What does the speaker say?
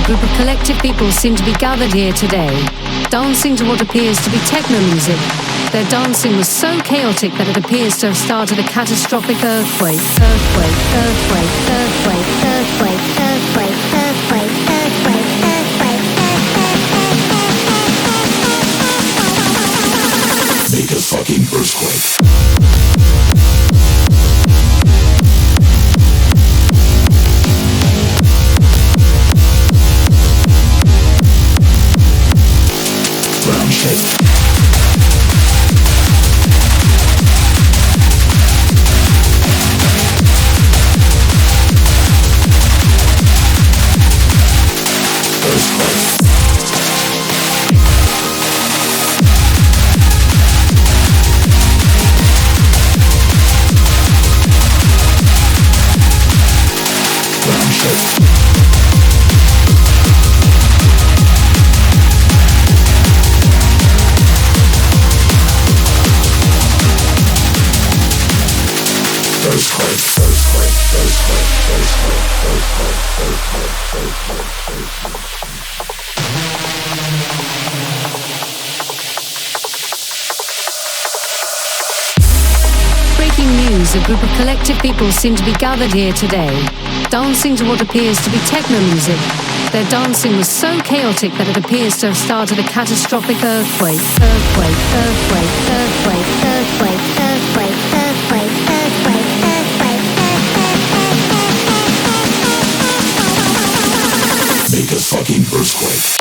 group of collective people seem to be gathered here today, dancing to what appears to be techno music. Their dancing was so chaotic that it appears to have started a catastrophic earthquake. Earthquake, earthquake, earthquake, earthquake, earthquake, earthquake, earthquake, earthquake, earthquake. Make a fucking earthquake. Ground shake. Breaking news, a group of collective people seem to be gathered here today, dancing to what appears to be techno music. Their dancing was so chaotic that it appears to have started a catastrophic earthquake. Earthquake, earthquake, earthquake, earthquake, earthquake, earthquake, earthquake, earthquake, earthquake. Make a fucking earthquake.